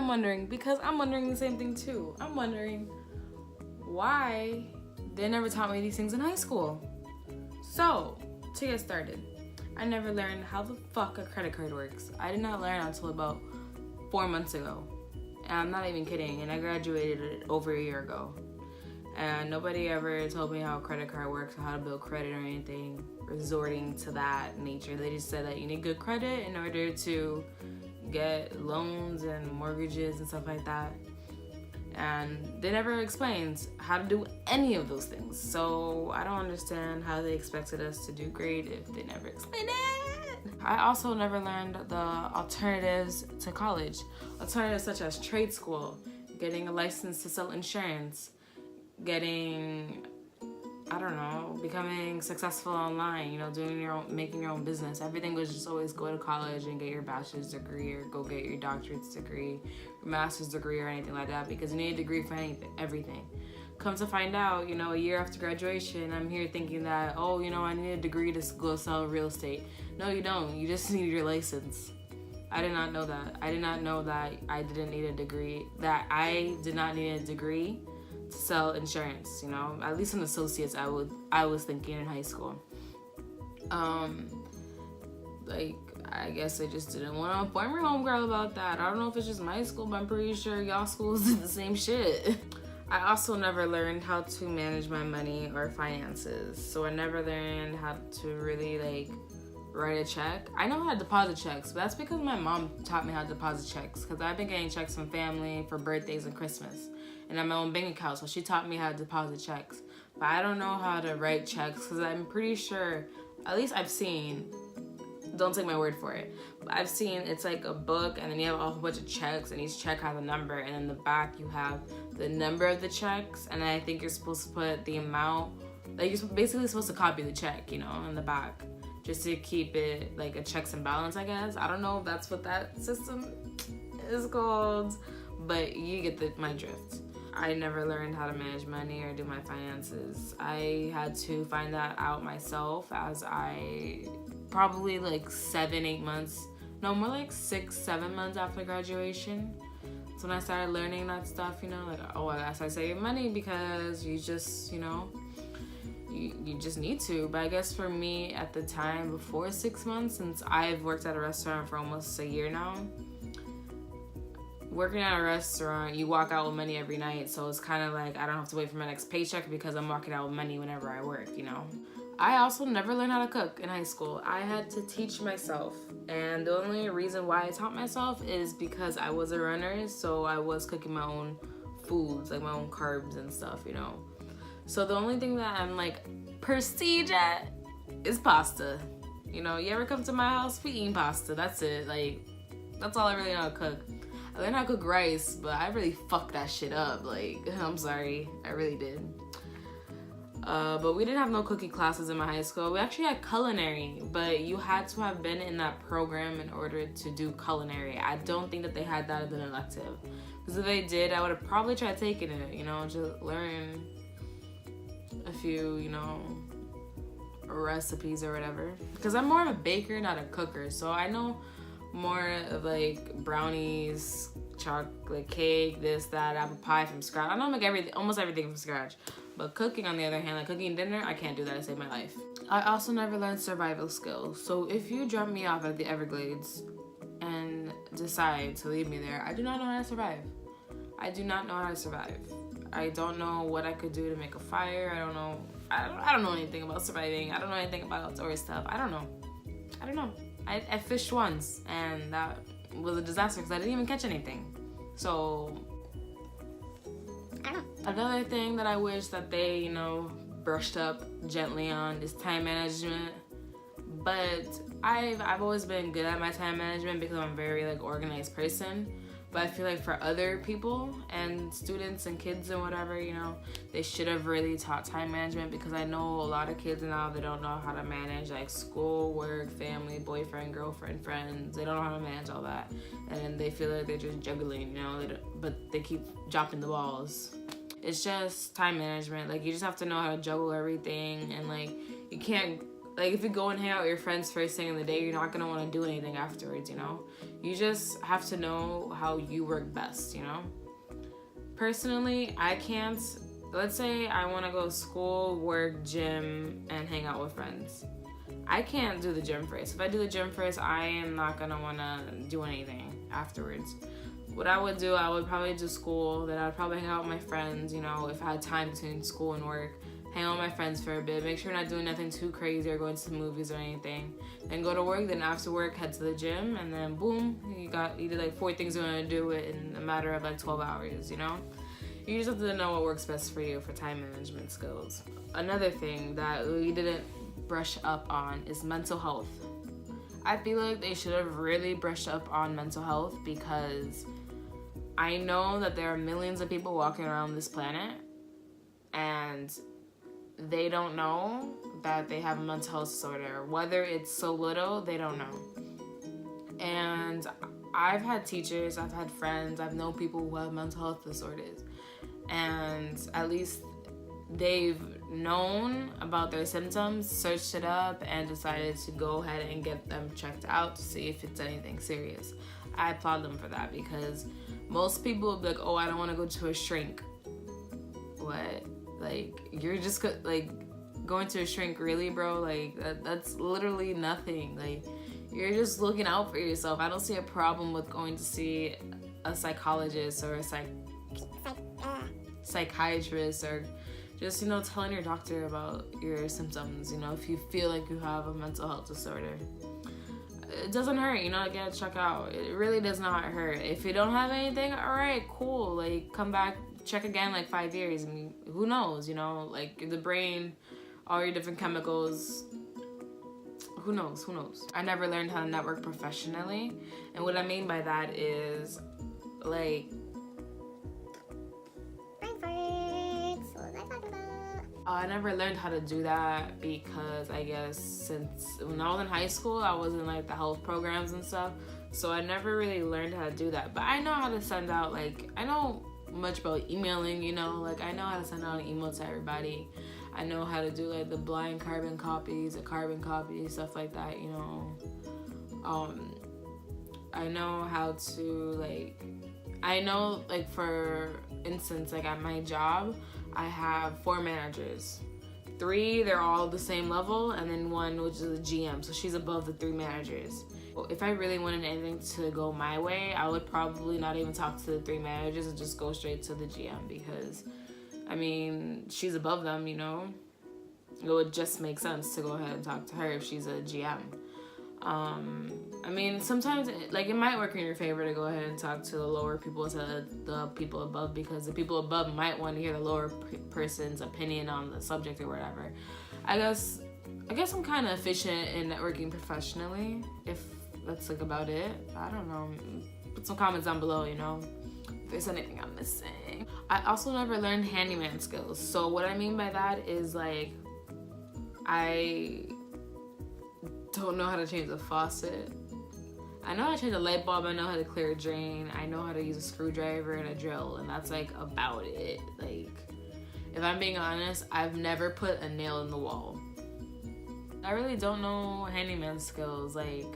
I'm wondering, because I'm wondering the same thing too. I'm wondering why they never taught me these things in high school. So, to get started, I never learned how the fuck a credit card works. I did not learn until about 4 months ago. And I'm not even kidding, and I graduated over a year ago. And nobody ever told me how a credit card works or how to build credit or anything resorting to that nature. They just said that you need good credit in order to get loans and mortgages and stuff like that. And they never explained how to do any of those things. So I don't understand how they expected us to do great if they never explained it. I also never learned the alternatives to college. Alternatives such as trade school, getting a license to sell insurance, getting, I don't know, becoming successful online, you know, doing your own, making your own business. Everything was just always go to college and get your bachelor's degree or go get your doctorate's degree, your master's degree or anything like that, because you need a degree for anything, everything. Come to find out, you know, a year after graduation, I'm here thinking that, oh, you know, I need a degree to go sell real estate. No, you don't. You just need your license. I did not know that. I did not know that I didn't need a degree, that I did not need a degree to sell insurance, you know, at least an associate's I was thinking in high school. Like, I guess I just didn't want to inform your homegirl about that. I don't know if it's just my school, but I'm pretty sure y'all schools did the same shit. I also never learned how to manage my money or finances. So I never learned how to really like write a check. I know how to deposit checks, but that's because my mom taught me how to deposit checks, because I've been getting checks from family for birthdays and Christmas. And I have my own bank account, so she taught me how to deposit checks. But I don't know how to write checks, because I'm pretty sure, at least I've seen, don't take my word for it, but I've seen it's like a book and then you have a whole bunch of checks and each check has a number, and in the back you have the number of the checks, and I think you're supposed to put the amount, like you're basically supposed to copy the check, you know, in the back, just to keep it like a checks and balance, I guess. I don't know if that's what that system is called, but you get my drift. I never learned how to manage money or do my finances. I had to find that out myself as I probably like 7-8 months, no, more like 6-7 months after graduation. So when I started learning that stuff, you know, like, oh, I guess I save money because you just, you know, you just need to. But I guess for me at the time, before 6 months, since I've worked at a restaurant for almost a year now, working at a restaurant, you walk out with money every night, so it's kind of like I don't have to wait for my next paycheck because I'm walking out with money whenever I work, you know. I also never learned how to cook in high school. I had to teach myself, and the only reason why I taught myself is because I was a runner, so I was cooking my own foods, like my own carbs and stuff, you know. So the only thing that I'm like prestige at is pasta. You know, you ever come to my house, we eating pasta, that's it. Like, that's all I really know how to cook. I learned how to cook rice, but I really fucked that shit up. Like, I'm sorry, I really did. But we didn't have no cooking classes in my high school. We actually had culinary, but you had to have been in that program in order to do culinary. I don't think that they had that as an elective. Because if they did, I would have probably tried taking it, you know, just learn a few, you know, recipes or whatever. Because I'm more of a baker, not a cooker. So I know more of like brownies, chocolate cake, this, that, apple pie from scratch. I know I make almost everything from scratch. But cooking, on the other hand, like cooking dinner, I can't do that to save my life. I also never learned survival skills. So if you drop me off at the Everglades and decide to leave me there, I do not know how to survive. I do not know how to survive. I don't know what I could do to make a fire. I don't know anything about surviving. I don't know anything about outdoor stuff. I don't know. I fished once, and that was a disaster because I didn't even catch anything. So another thing that I wish that they, you know, brushed up gently on is time management. But I've always been good at my time management because I'm a very like organized person. But I feel like for other people and students and kids and whatever, you know, they should have really taught time management, because I know a lot of kids now, they don't know how to manage like school, work, family, boyfriend, girlfriend, friends. They don't know how to manage all that. And they feel like they're just juggling, you know, but they keep dropping the balls. It's just time management. Like, you just have to know how to juggle everything, and like, you can't like if you go and hang out with your friends first thing in the day, you're not gonna want to do anything afterwards, you know? You just have to know how you work best, you know? Personally, I can't, let's say I want to go to school, work, gym, and hang out with friends. I can't do the gym first. If I do the gym first, I am not gonna want to do anything afterwards. What I would do, I would probably do school, then I'd probably hang out with my friends, you know, if I had time between school and work. Hang out with my friends for a bit, make sure you're not doing nothing too crazy or going to the movies or anything. Then go to work, then after work, head to the gym, and then boom, you did like 4 things you want to do in a matter of like 12 hours, you know? You just have to know what works best for you for time management skills. Another thing that we didn't brush up on is mental health. I feel like they should have really brushed up on mental health, because I know that there are millions of people walking around this planet and they don't know that they have a mental health disorder. Whether it's so little, they don't know. And I've had teachers, I've had friends, I've known people who have mental health disorders. And at least they've known about their symptoms, searched it up, and decided to go ahead and get them checked out to see if it's anything serious. I applaud them for that, because most people will be like, oh, I don't want to go to a shrink. What? Like, you're just like going to a shrink, really, bro? Like that's literally nothing. Like, you're just looking out for yourself. I don't see a problem with going to see a psychologist or a psychiatrist, or just, you know, telling your doctor about your symptoms, you know, if you feel like you have a mental health disorder. It doesn't hurt, you know, to get checked out. It really does not hurt. If you don't have anything, all right, cool. Like, come back, check again like 5 years. I mean, who knows, you know, like the brain, all your different chemicals, who knows? I never learned how to network professionally. And what I mean by that is, like, I never learned how to do that because I guess since when I was in high school, I was in like the health programs and stuff. So I never really learned how to do that. But I know how to send out, like, I know much about emailing, you know, like I know how to send out an email to everybody. I know how to do like the blind carbon copies, the carbon copies, stuff like that, you know. I know how to, like, I know, like, for instance, like at my job, I have 4 managers. 3, they're all the same level, and then 1, which is a GM, so she's above the 3 managers. If I really wanted anything to go my way, I would probably not even talk to the 3 managers and just go straight to the GM, because, I mean, she's above them, you know? It would just make sense to go ahead and talk to her if she's a GM. I mean, sometimes, like, it might work in your favor to go ahead and talk to the lower people, to the people above, because the people above might want to hear the lower person's opinion on the subject or whatever. I guess I'm kind of efficient in networking professionally, if that's, like, about it. I don't know. Put some comments down below, you know, if there's anything I'm missing. I also never learned handyman skills. So what I mean by that is, like, I don't know how to change the faucet. I know how to change a light bulb, I know how to clear a drain, I know how to use a screwdriver and a drill, and that's, like, about it. Like, if I'm being honest, I've never put a nail in the wall. I really don't know handyman skills. Like,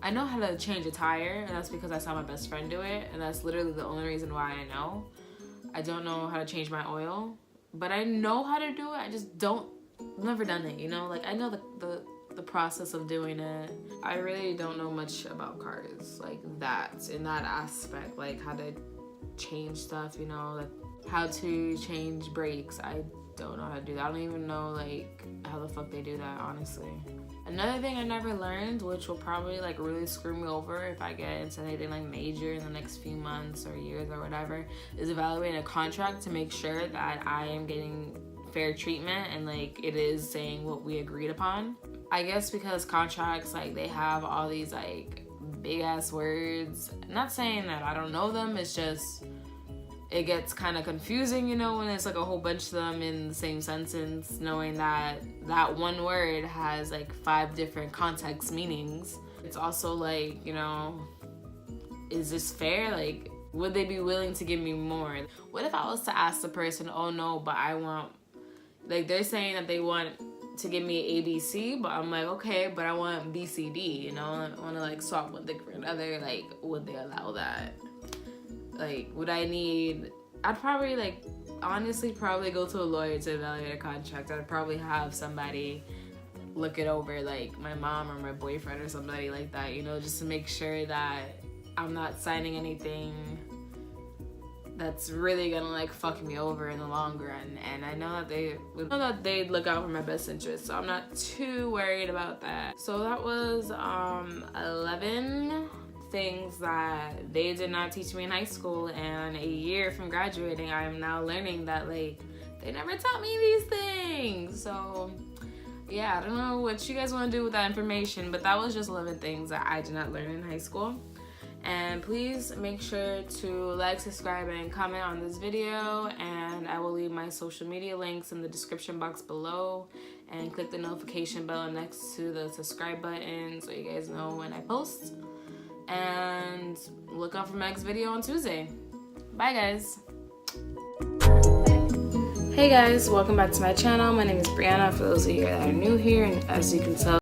I know how to change a tire, and that's because I saw my best friend do it, and that's literally the only reason why I know. I don't know how to change my oil, but I know how to do it. I just never done it, you know? Like, I know the process of doing it. I really don't know much about cars, like, that, in that aspect, like how to change stuff, you know, like how to change brakes. I don't know how to do that. I don't even know, like, how the fuck they do that, honestly. Another thing I never learned, which will probably, like, really screw me over if I get into anything, like, major in the next few months or years or whatever, is evaluating a contract to make sure that I am getting fair treatment and, like, it is saying what we agreed upon. I guess because contracts, like, they have all these, like, big ass words. I'm not saying that I don't know them, it's just it gets kind of confusing, you know, when it's like a whole bunch of them in the same sentence, knowing that that one word has like 5 different context meanings. It's also like, you know, is this fair? Like, would they be willing to give me more? What if I was to ask the person, oh no, but I want, like, they're saying that they want to give me ABC, but I'm like, okay, but I want BCD, you know? I want to like swap one thing for another. Like, would they allow that? Like, would I need, I'd probably like, honestly, probably go to a lawyer to evaluate a contract. I'd probably have somebody look it over, like my mom or my boyfriend or somebody like that, you know, just to make sure that I'm not signing anything that's really gonna like fuck me over in the long run. And I know that they'd look out for my best interest, so I'm not too worried about that. So that was 11 things that they did not teach me in high school, and a year from graduating I'm now learning that like they never taught me these things. So yeah, I don't know what you guys want to do with that information, but that was just 11 things that I did not learn in high school. And please make sure to like, subscribe, and comment on this video, and I will leave my social media links in the description box below, and click the notification bell next to the subscribe button so you guys know when I post. And look out for my next video on Tuesday. Bye guys. Hey guys, welcome back to my channel. My name is Brianna, for those of you that are new here, and as you can tell,